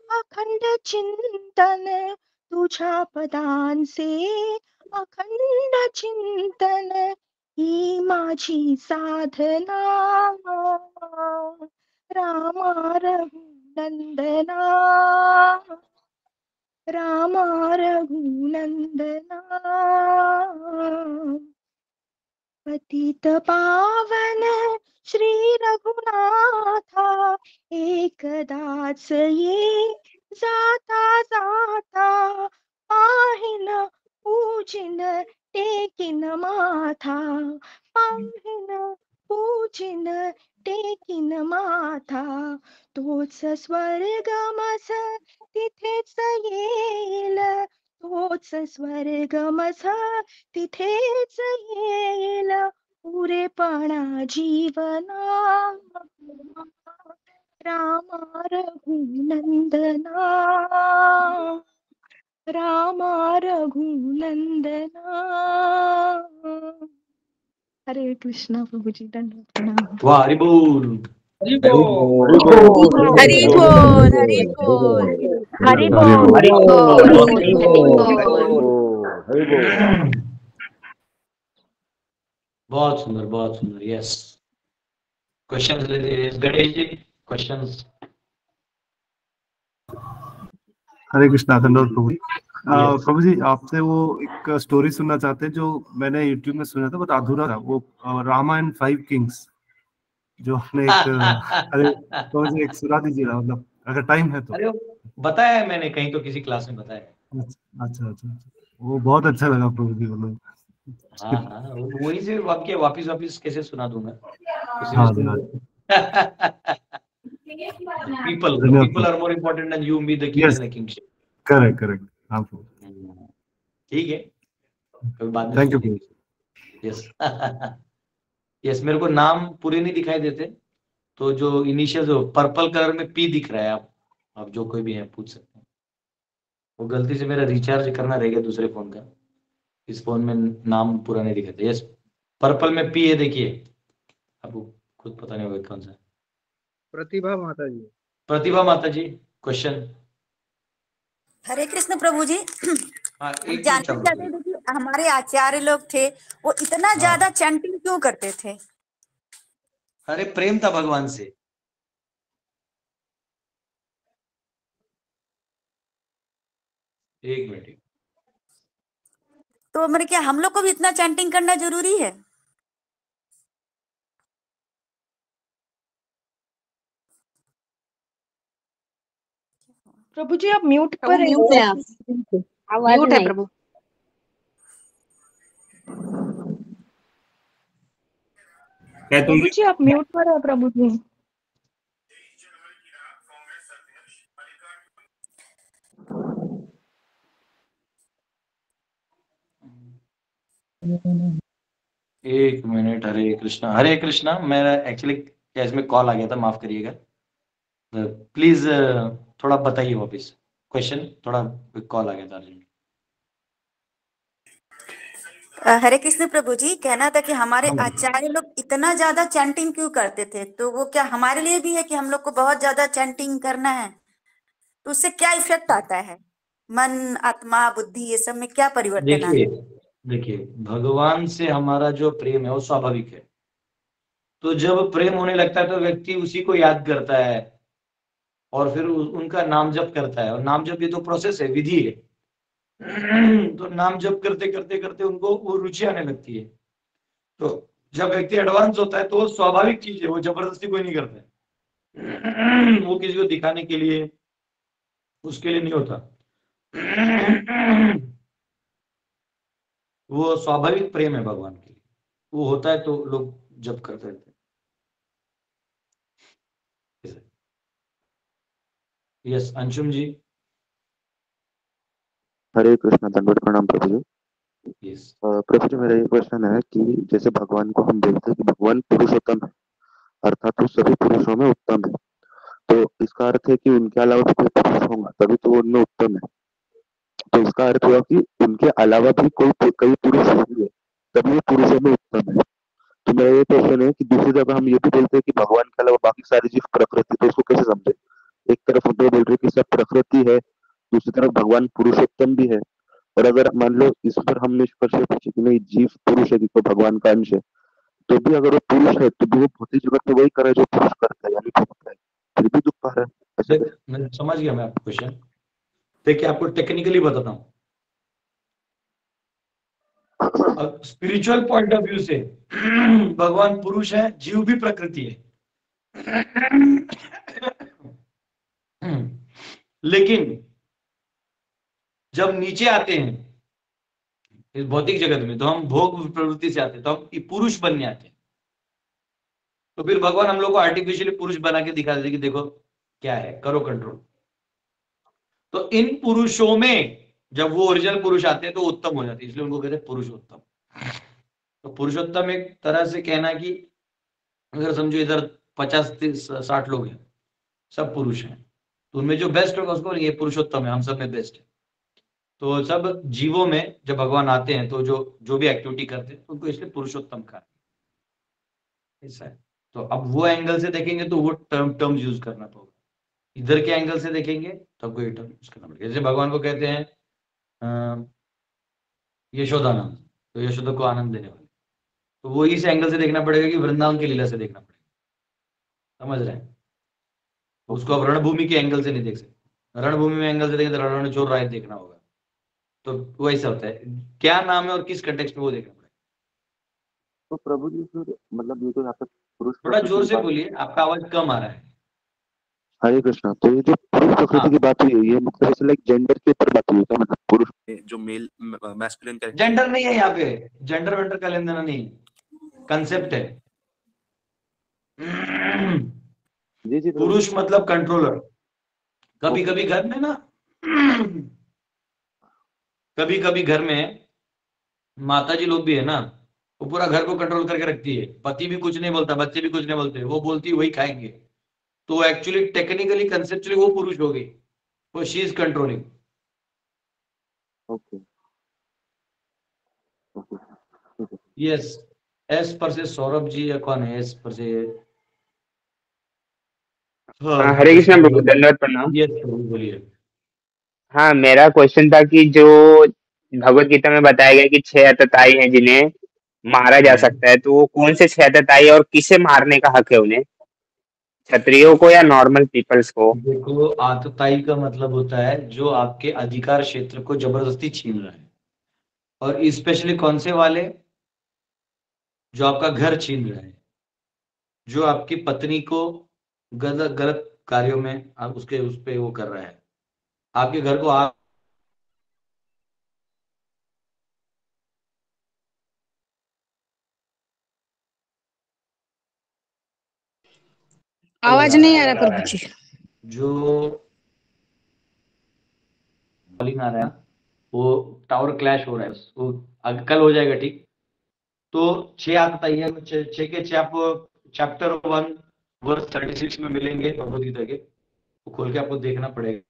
अखंड चिंतन, तुझ्या पदांचे अखंड चिंतन, ही माझी साधना, रामा रघुनंदना, रामा रघुनंदना, पतित पावन श्री रघुनाथा, एकदाच ये जाता जाता, पाहिन पूजिन टेकिन माथा, पाहिन पूजिन टेकिन माथा, तोच स्वर्गमस तिथेच येईल, तोच स्वर्गमस तिथेच येईल, पुरेपणा जीवना, रामा रघुनंदना, रामा रघुनंदना। हरे कृष्णा प्रभु जी, दंडवत प्रणाम। वाह, हरि बोल। हरि बोल हरि बोल हरि बोल हरि बोल बोल। हरि बोल हरि बोल। बहुत सुंदर, बहुत सुंदर। Yes, question Ganesh ji, question. हरे कृष्णा, दंडवत प्रभु। Yes. प्रभु जी, आपसे वो एक स्टोरी सुनना चाहते हैं जो मैंने यूट्यूब में सुना था, बट अधूरा था। वो रामा एंड 5 किंग्स जो आपने एक अरे प्रभु जी एक सुना दीजिएगा, मतलब अगर टाइम है तो। अरे बताया है मैंने कहीं तो, किसी क्लास में बताया है। अच्छा, वो बहुत अच्छा लगा प्रभु जी, मतलब। हाँ, वही से वाक्य वापिस कैसे सुना दूंगा, उसी में हाँ, सुन लो। people are more important than you, me, the king and the kingship. Correct. हाँ ठीक है, कभी बाद में थैंक सुन यू। लेंगे। यस यस, मेरे को नाम पूरे नहीं दिखाई देते, तो जो इनिशियल जो पर्पल कलर में पी दिख रहा है, आप जो कोई भी है पूछ सकते हैं। वो गलती से मेरा रिचार्ज करना रह गया दूसरे फोन का, इस फोन में नाम पूरा नहीं दिखाते। यस, पर्पल में पी है, देखिए आपको खुद पता नहीं होगा कौन सा। प्रतिभा माता जी। प्रतिभा माता जी, क्वेश्चन। हरे कृष्ण प्रभु जी। हाँ, हम एक जानना चाहते थे कि हमारे आचार्य लोग थे, वो इतना ज्यादा चैंटिंग क्यों करते थे? अरे प्रेम था भगवान से। एक मिनट। तो मेरे क्या हम लोग को भी इतना चैंटिंग करना जरूरी है? प्रभु जी आप म्यूट पर हैं। म्यूट है आप, आवाज म्यूट है नहीं। प्रभु। प्रभु जी आप म्यूट पर है प्रभु जी। एक मिनट। हरे कृष्णा, हरे कृष्णा। मेरा एक्चुअली कैश में कॉल आ गया था, माफ करिएगा। प्लीज थोड़ा बताइए वापस क्वेश्चन, थोड़ा कॉल आ गया था। हरे कृष्ण प्रभु जी, कहना था कि हमारे आचार्य लोग इतना ज्यादा चैंटिंग क्यों करते थे? तो वो क्या हमारे लिए भी है कि हम लोग को बहुत ज्यादा चैंटिंग करना है? तो उससे क्या इफेक्ट आता है? मन, आत्मा, बुद्धि, ये सब में क्या परिवर्तन आता है? देखिए, भगवान से हमारा जो प्रेम है वो स्वाभाविक है। तो जब प्रेम होने लगता है तो व्यक्ति उसी को याद करता है और फिर उनका नाम जप करता है। और नाम जप ये तो प्रोसेस है, विधि है। तो नाम जप करते करते करते उनको वो रुचि आने लगती है। तो जब व्यक्ति एडवांस होता है तो वो स्वाभाविक चीज है, वो जबरदस्ती कोई नहीं करता है। वो किसी को दिखाने के लिए, उसके लिए नहीं होता। वो स्वाभाविक प्रेम है भगवान के लिए, वो होता है तो लोग जप करते रहते हैं। यस, अंशुम जी। हरे कृष्णा, दंडवत प्रणाम प्रभु जी। यस। प्रभु जी, मेरा ये क्वेश्चन है कि जैसे भगवान को हम देखते हैं कि भगवान पुरुषोत्तम है, अर्थात वो सभी पुरुषों में उत्तम है। तो इसका अर्थ है कि उनके अलावा भी कोई पुरुष होगा तभी तो वो उनमें उत्तम है। तो इसका अर्थ हुआ कि उनके अलावा भी कई पुरुष होंगे तभी वो पुरुषों में उत्तम है। तो मेरा ये क्वेश्चन है कि दूसरी जगह हम ये भी बोलते हैं कि भगवान के अलावा बाकी सारी जीव प्रकृति, तो उसको कैसे समझे? एक तरफ हम तो बोल रहे हैं कि सब प्रकृति है, दूसरी तरफ भगवान पुरुषोत्तम भी है। और अगर मान लो इस पर हम निष्कर्ष पूछे कि नहीं जीव पुरुष है तो भगवान का अंश है, तो भी अगर वो पुरुष है तो भी वो भौतिक जगत में वही कर रहा है जो पुरुष करता है, यानी भोगता है, फिर भी दुख पा रहा है। ऐसे देख मैं समझ गया मैं आपका क्वेश्चन। देखिए आपको टेक्निकली बताता हूँ। अब स्पिरिचुअल पॉइंट ऑफ व्यू से भगवान पुरुष है, जीव भी प्रकृति है। लेकिन जब नीचे आते हैं इस भौतिक जगत में, तो हम भोग प्रवृत्ति से आते हैं, तो हम पुरुष बनने आते हैं। तो फिर भगवान हम लोग को आर्टिफिशियली पुरुष बना के दिखा देते कि देखो क्या है, करो कंट्रोल। तो इन पुरुषों में जब वो ओरिजिनल पुरुष आते हैं तो उत्तम हो जाते हैं, इसलिए उनको कहते हैं पुरुषोत्तम। तो पुरुषोत्तम एक तरह से कहना कि अगर समझो इधर 50-60 लोग हैं, सब पुरुष हैं, तो उनमें जो बेस्ट होगा उसको ये पुरुषोत्तम है, हम सब में बेस्ट है। तो सब जीवों में जब भगवान आते हैं तो जो भी एक्टिविटी करते हैं उनको इसलिए पुरुषोत्तम कहा ऐसा है। तो अब वो एंगल से देखेंगे तो वो टर्म्स यूज करना पड़ेगा। इधर के एंगल से देखेंगे तो आपको ये टर्म यूज करना पड़ेगा। जैसे भगवान को कहते हैं यशोदानंद, तो यशोदा को आनंद देने वाले, तो वो इस एंगल से देखना पड़ेगा कि वृंदावन की लीला से देखना पड़ेगा। समझ रहे हैं? उसको आप रणभूमि के एंगल से नहीं देख सकते। रणभूमि में एंगल से देखें तो रणछोड़ राय देखना होगा। तो वैसा होता है, क्या नाम है और किस कंटेक्स्ट में वो देखना पड़ेगा। तो प्रभु जी फिर मतलब ये तो यहाँ पे पुरुष थोड़ा जोर से बोलिए, आपका आवाज कम आ रहा है। हरे कृष्णा। तो ये जो पुरुष प्रकृति की बात हुई है ये मतलब ऐसे लाइक जेंडर के ऊपर बात हुई है क्या? मतलब पुरुष जो मेल मैस्कुलिन कैरेक्टर, जेंडर नहीं है यहाँ पे, जेंडर वेंडर का लेन देना नहीं, कंसेप्ट है। जी जी पुरुष मतलब कंट्रोलर। कभी कभी घर में ना, कभी कभी घर में माता जी लोग भी है ना, वो पूरा घर को कंट्रोल करके रखती है। पति भी कुछ नहीं बोलता, बच्चे भी कुछ नहीं बोलते, वो बोलती वही खाएंगे। तो एक्चुअली टेक्निकली कंसेप्चुअली वो पुरुष हो गई, वो she is controlling. Okay yes. S पर से सौरभ जी या कौन है? एस पर से हरे कृष्णा प्रभु, धन्यवाद प्रणाम। यस प्रभु बोलिए। हाँ, मेरा क्वेश्चन था कि जो भगवत गीता में बताया गया कि 6 आतताई हैं जिन्हें मारा जा सकता है, तो वो कौन से 6 आतताई और किसे मारने का हक है उन्हें? क्षत्रियों को या नॉर्मल पीपल्स को? देखो, आतताई का मतलब होता है जो आपके अधिकार क्षेत्र को जबरदस्ती छीन रहा है, और स्पेशली कौन से वाले? जो आपका घर छीन रहा है, जो आपकी पत्नी को गलत गलत कार्यों में आप उसके उस पे वो कर रहा है, आपके घर को आप आवाज नहीं आ रहा प्रभु जी। जो कॉलिंग आ रहा है वो टावर क्लैश हो रहा है, वो कल हो जाएगा ठीक। तो 6 आतताई है, 6 के 6 आपको चैप्टर 1 वर्स 36 में मिलेंगे भगवद गीता के, वो खोल के आपको देखना पड़ेगा।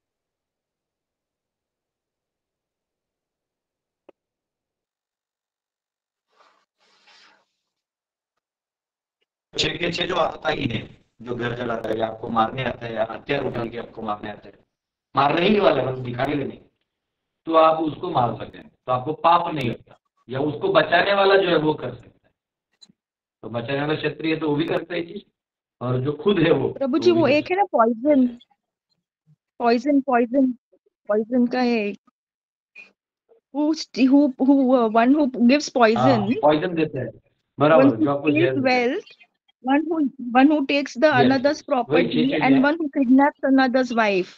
6 के 6 जो आतताई है, जो घर जलाता है या आपको मारने आता है या हथियार उठा के आपको मारने आता है, मारने ही वाला है बस दिखाने के नहीं, तो आप उसको मार सकते हैं, तो आपको पाप नहीं होता। या उसको बचाने वाला जो है वो कर सकता है, तो बचाने वाला क्षत्रिय तो वो भी करता है चीज, और जो खुद है वो प्रभु तो जी वो वो भी एक है ना पॉइजन, पॉइजन पॉइजन पॉइजन का है। one who gives poison, poison देता है one बराबर, who जो आपको steals जहर देता है। wealth, one who takes the Yes, another's वही property, छह चीजें and हैं। one who kidnaps another's wife.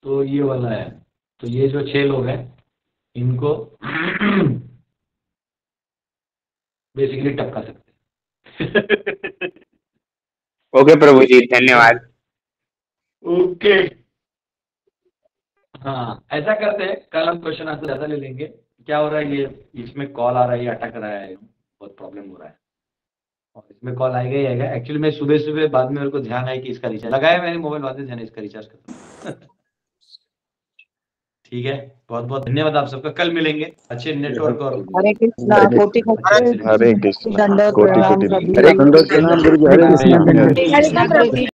तो ये वाला है, तो ये जो 6 लोग हैं इनको बेसिकली टपका सकते हैं। ओके प्रभु जी, धन्यवाद। ओके हाँ ऐसा करते हैं, कल हम क्वेश्चन आंसर ज्यादा ले लेंगे। क्या हो रहा है, ये इसमें कॉल आ रहा है, ये अटक रहा है, बहुत प्रॉब्लम हो रहा है, और इसमें कॉल आएगा ही आएगा। एक्चुअली मैं सुबह सुबह बाद में मेरे को ध्यान है कि इसका रिचार्ज लगाया मैंने मोबाइल, बाद में ध्यान है इसका रिचार्ज खत्म। ठीक है, बहुत बहुत धन्यवाद आप सबका, कल मिलेंगे अच्छे नेटवर्क और हरे कृष्णा, कोटि कोटि हरे कृष्णा, दंडवत कोटि प्रणाम कोटि प्रभु। हरे कृष्णा, हरे कृष्णा। हरे कृष्ण।